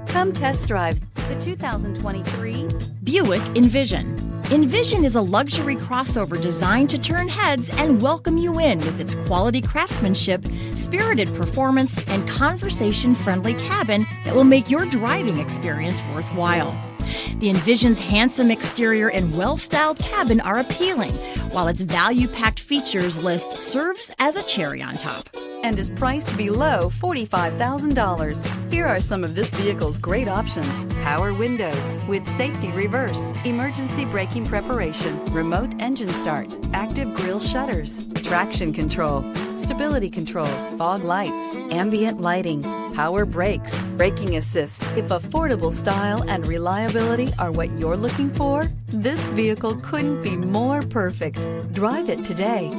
Come test drive the 2023 Buick Envision. Envision is a luxury crossover designed to turn heads and welcome you in with its quality craftsmanship, spirited performance, and conversation-friendly cabin that will make your driving experience worthwhile. The Envision's handsome exterior and well-styled cabin are appealing, while its value-packed features list serves as a cherry on top. and is priced below $45,000. Here are some of this vehicle's great options: power windows with safety reverse, emergency braking preparation, remote engine start, active grille shutters, traction control, stability control, fog lights, ambient lighting, power brakes, braking assist. If affordable style and reliability are what you're looking for, this vehicle couldn't be more perfect. Drive it today.